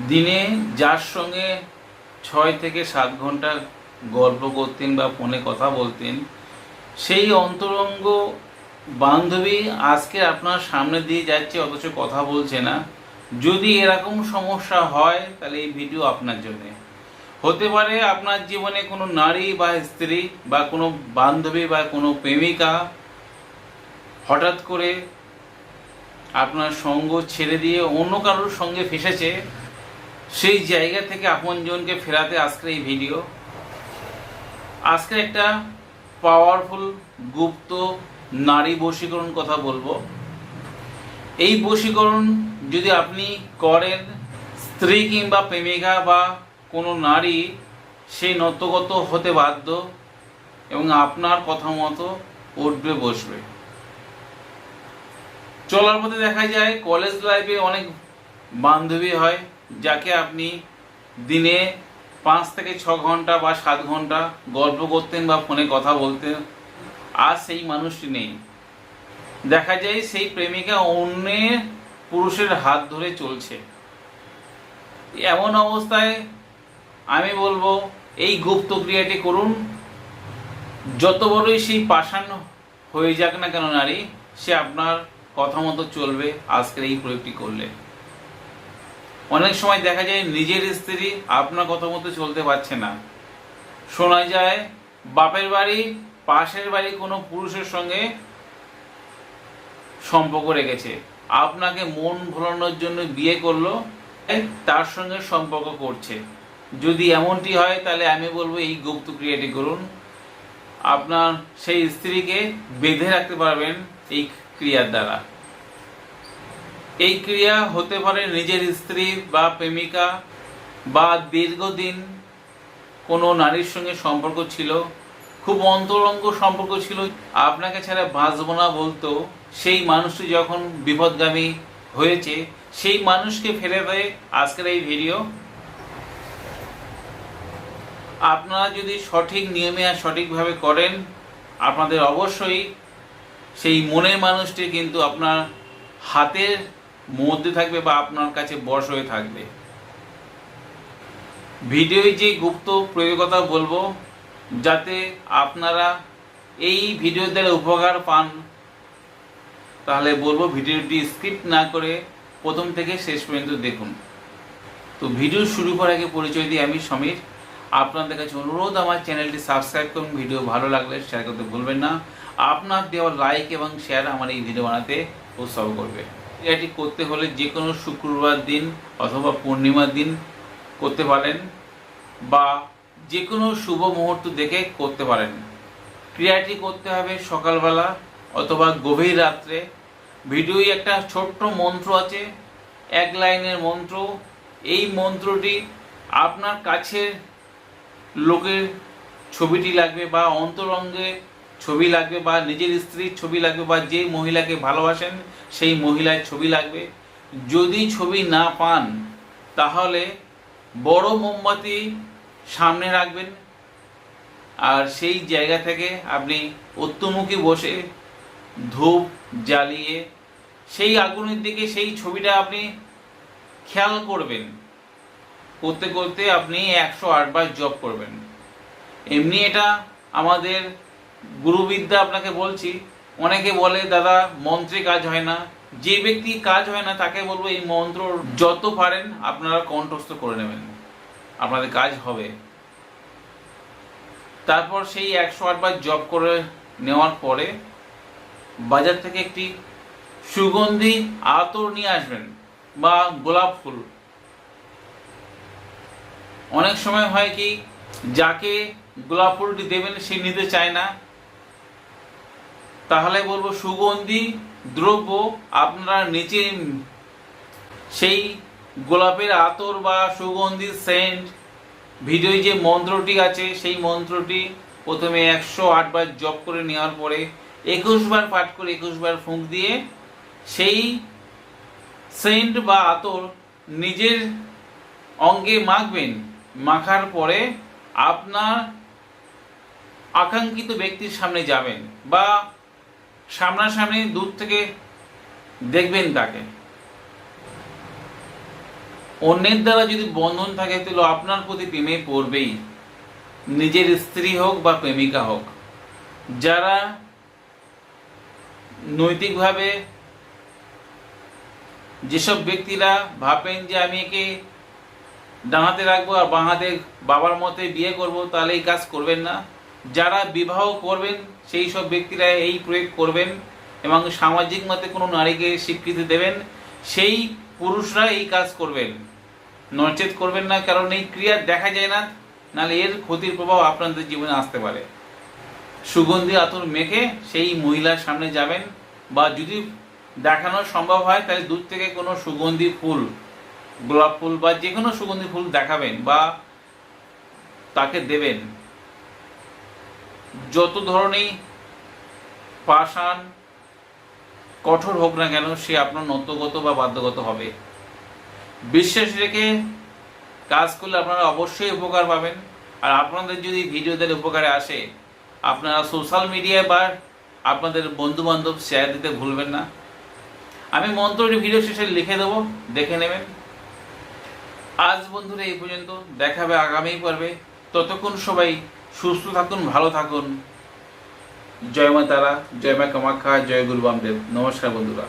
দিনে যার সঙ্গে 6 থেকে 7 ঘন্টা গল্প করতেন বা ফোনে কথা বলতেন, সেই অন্তরঙ্গ বান্ধবী আজকে আপনার সামনে দিয়ে যাচ্ছে অথচ কথা বলছে না। যদি এরকম সমস্যা হয় তাহলে এই ভিডিও আপনার জন্য। হতে পারে আপনার জীবনে কোনো নারী বা স্ত্রী বা কোনো বান্ধবী বা কোনো প্রেমিকা হঠাৎ করে আপনার সঙ্গ ছেড়ে দিয়ে অন্য কারোর সঙ্গে ফেসেছে। সেই জায়গা থেকে আপনজনকে ফেরাতে আজকের এই ভিডিও। আজকে একটা পাওয়ারফুল গুপ্ত নারী বশীকরণ কথা বলবো। এই বশীকরণ যদি আপনি করেন, স্ত্রী কিংবা প্রেমিকা বা কোনো নারী সেই নতগত হতে বাধ্য এবং আপনার কথা মতো উঠবে বসবে। চলার পথে দেখা যায় কলেজ লাইফে অনেক বান্ধবী হয় যাকে আপনি দিনে 5 থেকে 6 ঘন্টা বা 7 ঘন্টা গল্প করতেন বা ফোনে কথা বলতেন। আর সেই মানুষটি নেই। দেখা যায় সেই প্রেমিকা অন্য পুরুষের হাত ধরে চলছে। এমন অবস্থায় আমি বলবো এই গুপ্ত ক্রিয়াটি করুন। যত বড়ই সেই পাষাণ হয়ে যাক না কেন নারী, সে আপনার কথা মতো চলবে আজকের এই প্রয়োগটি করলে। অনেক সময় দেখা যায় নিজের স্ত্রী আপনার কথা মতো চলতে পারছে না। শোনা যায় বাপের বাড়ি পাশের বাড়ি কোনো পুরুষের সঙ্গে সম্পর্ক রেখেছে, আপনাকে মন ভোলানোর জন্য বিয়ে করলো, তার সঙ্গে সম্পর্ক করছে। যদি এমনটি হয় তাহলে আমি বলবো এই গুপ্ত ক্রিয়াটি করুন। আপনার সেই স্ত্রীকে বেঁধে রাখতে পারবেন এই ক্রিয়ার দ্বারা। এই ক্রিয়া হতে পারে নিজের স্ত্রী বা প্রেমিকা বা দীর্ঘদিন কোনো নারীর সঙ্গে সম্পর্ক ছিল, খুব অন্তরঙ্গ সম্পর্ক ছিল, আপনাকে ছাড়া বাঁচব না বলতো। সেই মানুষটি যখন বিপদগামী হয়েছে, সেই মানুষকে ফেলে দেয় আজকের এই ভিডিও। আপনারা যদি সঠিক নিয়মে আর সঠিকভাবে করেন, আপনাদের অবশ্যই সেই মনের মানুষটি কিন্তু আপনার হাতের মধ্যে থাকবে বা আপনার কাছে বশ হয়ে থাকবে। ভিডিওয় যে গুপ্ত প্রয়োগের কথা বলবো, যাতে আপনারা এই ভিডিওর দ্বারা উপকার পান, তাহলে বলবো ভিডিওটি স্কিপ না করে প্রথম থেকে শেষ পর্যন্ত দেখুন। তো ভিডিও শুরু করার আগে পরিচয় দিই, আমি সমীর। আপনাদের কাছে অনুরোধ, আমার চ্যানেলটি সাবস্ক্রাইব করুন। ভিডিও ভালো লাগলে শেয়ার করতে ভুলবেন না। আপনার দেওয়া লাইক এবং শেয়ার আমার এই ভিডিও বানাতে উৎসাহ করবে। এটি করতে হলে যে কোনো শুক্রবার দিন অথবা পূর্ণিমার দিন করতে পারেন বা যে কোনো শুভ মুহূর্ত দেখে করতে পারেন। ক্রিয়াটি করতে হবে সকালবেলা অথবা গভীর রাত্রে। ভিডিওয় একটা ছোট্ট মন্ত্র আছে, 1 লাইনের মন্ত্র। এই মন্ত্রটি আপনার কাছের লোকের ছবিটি লাগবে বা অন্তরঙ্গে ছবি লাগবে বা নিজের স্ত্রীর ছবি লাগবে বা যে মহিলাকে ভালোবাসেন সেই মহিলার ছবি লাগবে। যদি ছবি না পান তাহলে বড় মোমবাতি সামনে রাখবেন, আর সেই জায়গা থেকে আপনি উত্তরমুখী বসে ধূপ জ্বালিয়ে সেই আগুনের দিকে সেই ছবিটা আপনি খেয়াল করবেন। করতে করতে আপনি 108 বার জপ করবেন। এমনি এটা আমাদের গুরুবিদ্যা আপনাকে বলছি। অনেকে বলে দাদা মন্ত্রে কাজ হয় না। যে ব্যক্তি কাজ হয় না তাকে বলবো এই মন্ত্র যত পারেন আপনারা কণ্ঠস্থ করে নেবেন, আপনাদের কাজ হবে। তারপর সেই 108 বার জপ করে নেওয়ার পরে বাজার থেকে একটি সুগন্ধি আতর নিয়ে আসবেন বা গোলাপ ফুল। অনেক সময় হয় কি, যাকে গোলাপ ফুলটি দেবেন সে নিতে চায় না, তাহলে বলবো সুগন্ধি দ্রব্য আপনারা নিচে সেই গোলাপের আতর বা সুগন্ধি সেন্ট, ভিডিওয় যে মন্ত্রটি আছে সেই মন্ত্রটি প্রথমে 108 বার জপ করে নেওয়ার পরে 21 বার পাঠ করে 21 বার ফুঁক দিয়ে সেই সেন্ট বা আতর নিজের অঙ্গে মাখবেন। মাখার পরে আপনার আকাঙ্ক্ষিত ব্যক্তির সামনে যাবেন বা সামনাসামনি দূর থেকে দেখবেন তাকে। অন্যের দ্বারা যদি বন্ধন থাকে তাহলে আপনার প্রতি প্রেমে পড়বেই, নিজের স্ত্রী হোক বা প্রেমিকা হোক। যারা নৈতিকভাবে, যেসব ব্যক্তিরা ভাবেন যে আমি একে ডান হাতে রাখবো আর বাঁ হাতে বাবার মতে বিয়ে করব, তাহলে এই কাজ করবেন না। যারা বিবাহ করবেন সেই সব ব্যক্তিরা এই প্রয়োগ করবেন এবং সামাজিক মতে কোনো নারীকে স্বীকৃতি দেবেন, সেই পুরুষরা এই কাজ করবেন, নচেত করবেন না। কারণ এই ক্রিয়া দেখা যায় না, নাহলে এর ক্ষতির প্রভাব আপনাদের জীবনে আসতে পারে। সুগন্ধি আতর মেখে সেই মহিলার সামনে যাবেন, বা যদি দেখানো সম্ভব হয় তাহলে দূর থেকে কোনো সুগন্ধি ফুল, গোলাপ ফুল বা যে কোনো সুগন্ধি ফুল দেখাবেন বা তাকে দেবেন। যত ধরনের পাষাণ কঠোর হোক না কেন, সে আপনার নত্যগত বা বাধ্যগত হবে। বিশ্বাস রেখে কাজ করলে আপনারা অবশ্যই উপকার পাবেন। আর আপনাদের যদি ভিডিওদের উপকারে আসে, আপনারা সোশ্যাল মিডিয়ায় বা আপনাদের বন্ধু বান্ধব শেয়ার দিতে ভুলবেন না। আমি মন্ত্রটি ভিডিও শেষে লিখে দেবো, দেখে নেবেন। আজ বন্ধুরা এই পর্যন্ত, দেখা হবে আগামী পর্বে। ততক্ষণ সবাই সুস্থ থাকুন, ভালো থাকুন। জয় মা তারা, জয় মা কামাখ্যা, জয় গুরু বামদেব। নমস্কার বন্ধুরা।